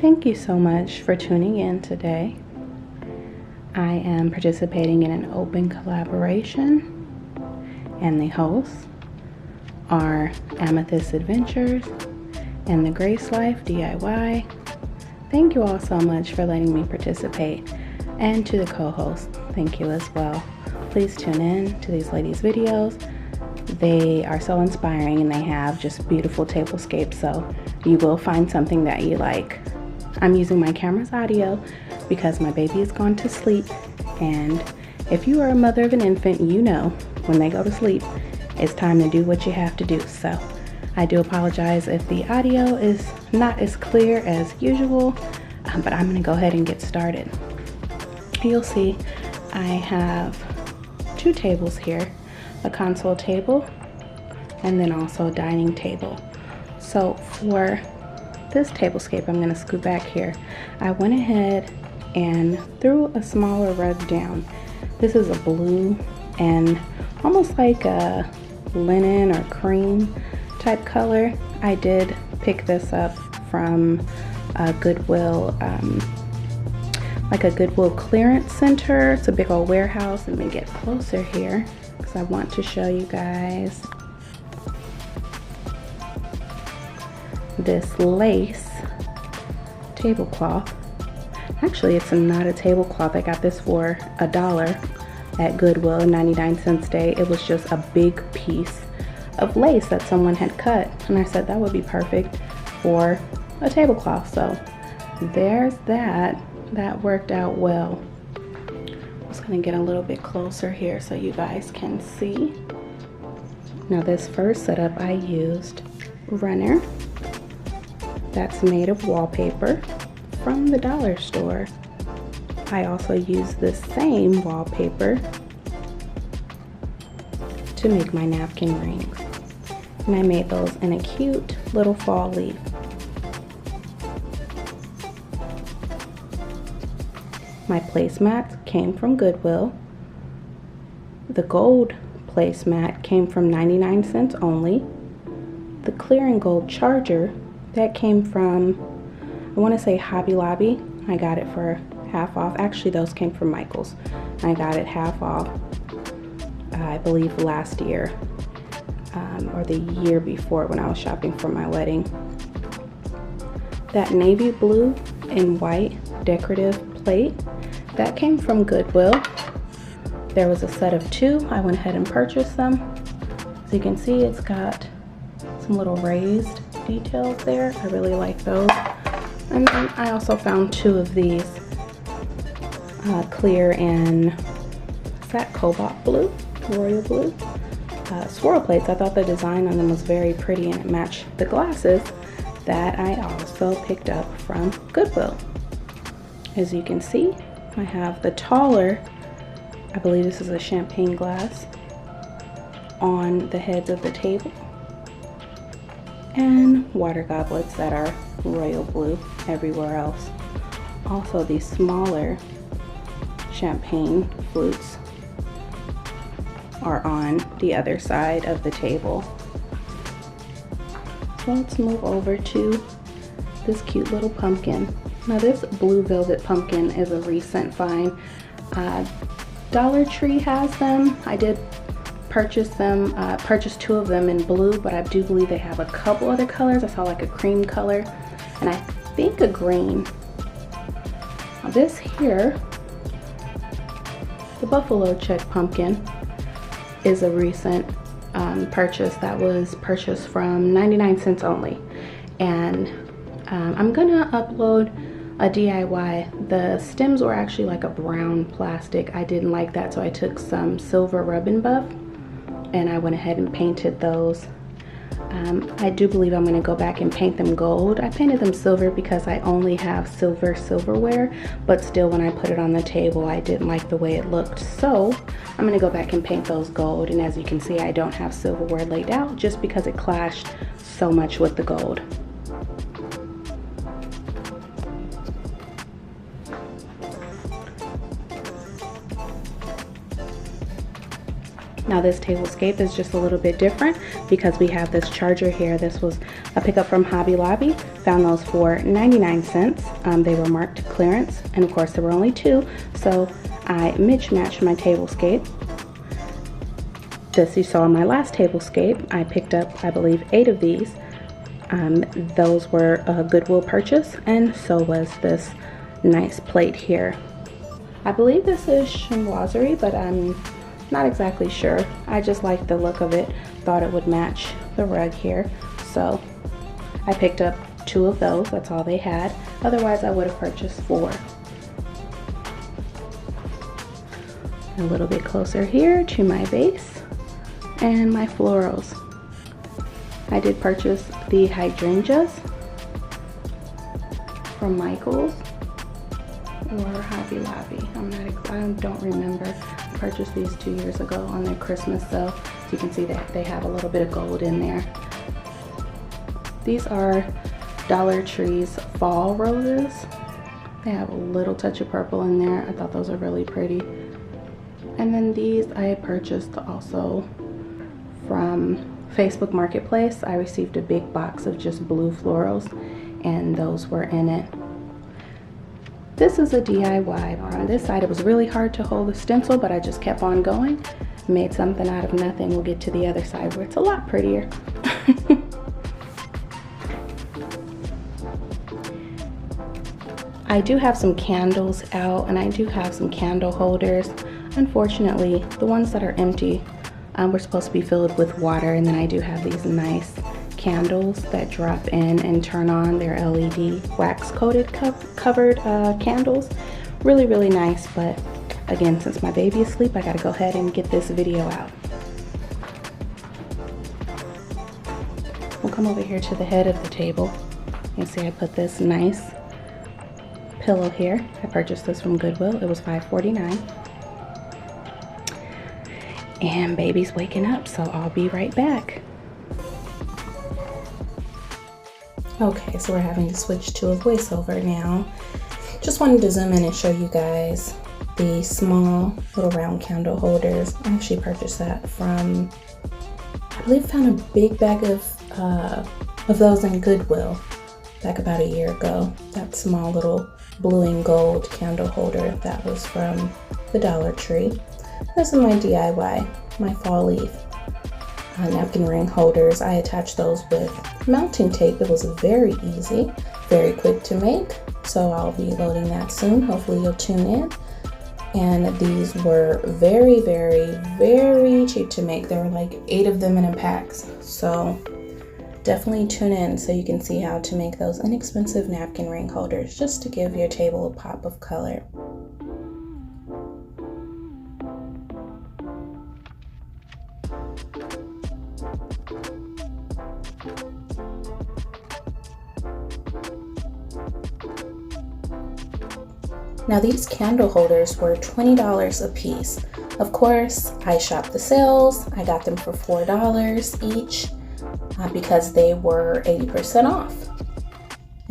Thank you so much for tuning in today. I am participating in an open collaboration, and the hosts are Amethyst Adventures and the Grace Life DIY. Thank you all so much for letting me participate, and to the co-host, thank you as well. Please tune in to these ladies' videos. They are so inspiring and they have just beautiful tablescapes, so you will find something that you like. I'm using my camera's audio because my baby has gone to sleep, and if you are a mother of an infant, you know when they go to sleep, it's time to do what you have to do. So I do apologize if the audio is not as clear as usual, but I'm going to go ahead and get started. You'll see I have two tables here, a console table and then also a dining table. So for this tablescape, I'm going to scoot back here. I went ahead and threw a smaller rug down. This is a blue and almost like a linen or cream type color. I did pick this up from a Goodwill, like a Goodwill clearance center. It's a big old warehouse. Let me get closer here because I want to show you guys this lace tablecloth. Actually, it's not a tablecloth. I got this for $1 at Goodwill, 99 cents day. It was just a big piece of lace that someone had cut, and I said that would be perfect for a tablecloth. So there's that. That worked out well. I'm just gonna get a little bit closer here so you guys can see. Now this first setup, I used Runner. That's made of wallpaper from the dollar store. I also used the same wallpaper to make my napkin rings, and I made those in a cute little fall leaf. My placemats came from Goodwill. The gold placemat came from 99 cents only. The clear and gold charger, that came from, I want to say Hobby Lobby. I got it for half off. Actually, those came from Michael's. I got it half off, I believe last year, or the year before when I was shopping for my wedding. That navy blue and white decorative plate, that came from Goodwill. There was a set of two. I went ahead and purchased them. As you can see, it's got some little raised details there. I really like those. And then I also found two of these clear and, is that cobalt blue? Royal blue? Swirl plates. I thought the design on them was very pretty and it matched the glasses that I also picked up from Goodwill. As you can see, I have the taller, I believe this is a champagne glass, on the heads of the table, and water goblets that are royal blue everywhere else. Also, these smaller champagne flutes are on the other side of the table. So let's move over to this cute little pumpkin. Now this blue velvet pumpkin is a recent find. Dollar Tree has them. I did purchase them, purchased two of them in blue, but I do believe they have a couple other colors. I saw like a cream color and I think a green. Now this here, the buffalo check pumpkin, is a recent purchase that was purchased from 99 cents only. And I'm gonna upload a DIY. The stems were actually like a brown plastic. I didn't like that, so I took some silver rub and buff and I went ahead and painted those. I do believe I'm going to go back and paint them gold. I painted them silver because I only have silverware, but still when I put it on the table I didn't like the way it looked, so I'm going to go back and paint those gold. And as you can see, I don't have silverware laid out just because it clashed so much with the gold. Now this tablescape is just a little bit different because we have this charger here. This was a pickup from Hobby Lobby. Found those for 99 cents. They were marked clearance, and of course there were only 2, so I mismatched my tablescape. This you saw in my last tablescape. I picked up, I believe, 8 of these. Those were a Goodwill purchase, and so was this nice plate here. I believe this is chinoiserie, but I'm not exactly sure. I just like the look of it. Thought it would match the rug here, so I picked up 2 of those. That's all they had. Otherwise I would have purchased 4. A little bit closer here to my base and my florals. I did purchase the hydrangeas from Michael's or Hobby Lobby. I don't remember. I purchased these 2 years ago on their Christmas sale. So you can see that they have a little bit of gold in there. These are Dollar Tree's fall roses. They have a little touch of purple in there. I thought those are really pretty. And then these I purchased also from Facebook Marketplace. I received a big box of just blue florals, and those were in it. This is a DIY. On this side it was really hard to hold the stencil, but I just kept on going. Made something out of nothing. We'll get to the other side where it's a lot prettier. I do have some candles out, and I do have some candle holders. Unfortunately, the ones that are empty were supposed to be filled with water, and then I do have these nice candles that drop in and turn on. They're LED wax coated covered candles. Really, really nice, but again, since my baby is asleep, I gotta go ahead and get this video out. We'll come over here to the head of the table. You can see I put this nice pillow here. I purchased this from Goodwill. It was $5.49. And baby's waking up, so I'll be right back. Okay, so we're having to switch to a voiceover now. Just wanted to zoom in and show you guys the small little round candle holders. I actually purchased that from, I believe, found a big bag of those in Goodwill back about a year ago. That small little blue and gold candle holder, that was from the Dollar Tree. This is my DIY, my fall leaf napkin ring holders. I attached those with mounting tape. It was very easy, very quick to make. So I'll be loading that soon. Hopefully you'll tune in. And these were very, very, very cheap to make. There were like 8 of them in a pack. So definitely tune in so you can see how to make those inexpensive napkin ring holders, just to give your table a pop of color. Now these candle holders were $20 a piece. Of course, I shopped the sales. I got them for $4 each because they were 80% off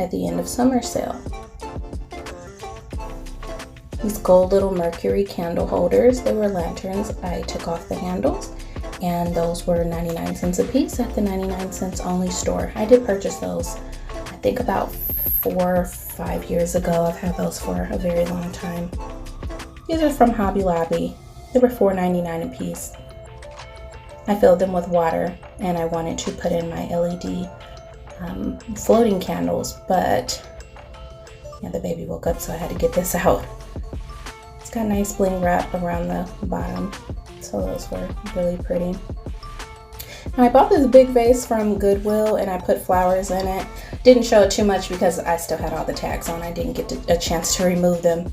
at the end of summer sale. These gold little mercury candle holders, they were lanterns. I took off the handles, and those were 99 cents a piece at the 99 cents only store. I did purchase those, I think about 4 or 5 years ago. I've had those for a very long time. These are from Hobby Lobby. They were $4.99 a piece. I filled them with water, and I wanted to put in my LED floating candles, but yeah, the baby woke up, so I had to get this out. It's got nice bling wrap around the bottom, so those were really pretty. Now I bought this big vase from Goodwill, and I put flowers in it. Didn't show it too much because I still had all the tags on. I didn't get a chance to remove them.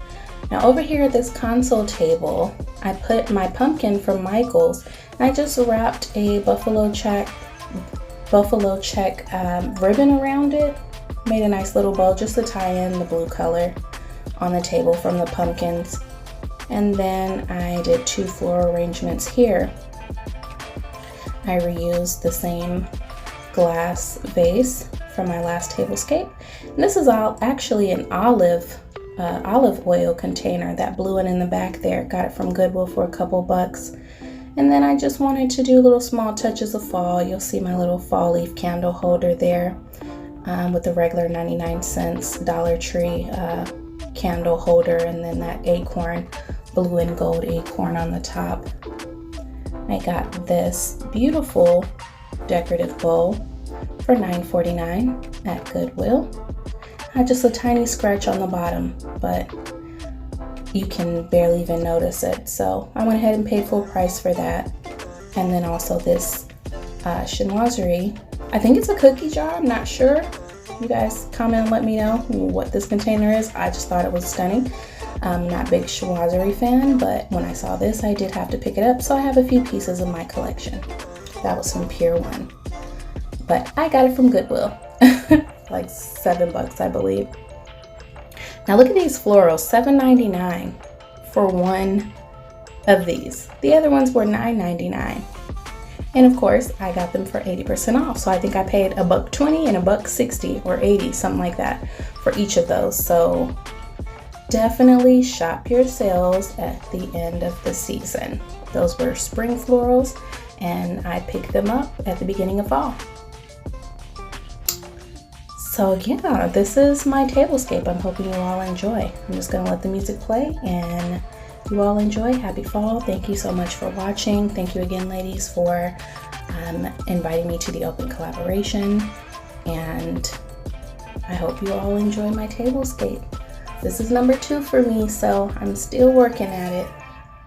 Now over here at this console table, I put my pumpkin from Michael's, and I just wrapped a buffalo check ribbon around it. Made a nice little bow just to tie in the blue color on the table from the pumpkins. And then I did 2 floral arrangements here. I reused the same glass vase from my last tablescape. And this is actually an olive oil container, that blue one in the back there. Got it from Goodwill for a couple bucks. And then I just wanted to do little small touches of fall. You'll see my little fall leaf candle holder there with the regular 99 cents Dollar Tree candle holder, and then that acorn, blue and gold acorn on the top. I got this beautiful decorative bowl for $9.49 at Goodwill. Just a tiny scratch on the bottom, but you can barely even notice it. So I went ahead and paid full price for that. And then also this chinoiserie. I think it's a cookie jar, I'm not sure. You guys comment and let me know what this container is. I just thought it was stunning. I'm not a big chinoiserie fan, but when I saw this, I did have to pick it up. So I have a few pieces in my collection. That was from Pier 1. But I got it from Goodwill. Like $7, I believe. Now look at these florals, $7.99 for one of these. The other ones were $9.99. And of course, I got them for 80% off. So I think I paid $1.20 and $1.60 or 80, something like that, for each of those. So definitely shop your sales at the end of the season. Those were spring florals, and I picked them up at the beginning of fall. So yeah, this is my tablescape. I'm hoping you all enjoy. I'm just gonna let the music play and you all enjoy. Happy fall. Thank you so much for watching. Thank you again, ladies, for inviting me to the open collaboration. And I hope you all enjoy my tablescape. This is number 2 for me, so I'm still working at it.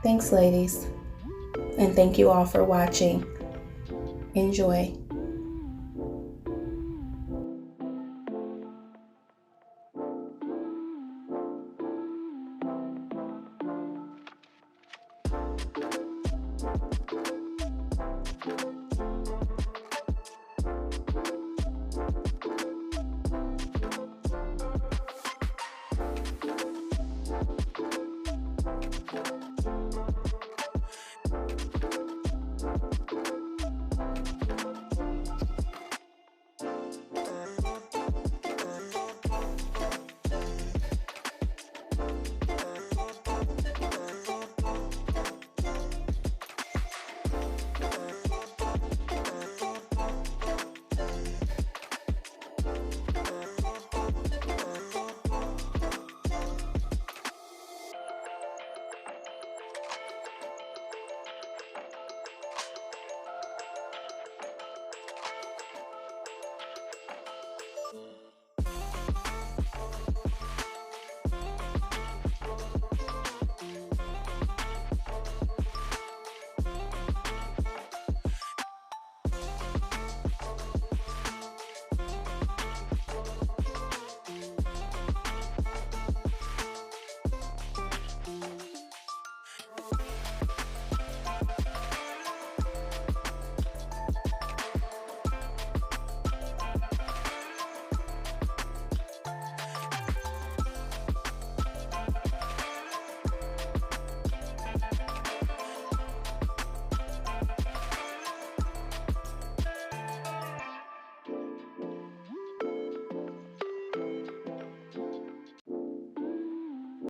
Thanks, ladies. And thank you all for watching. Enjoy.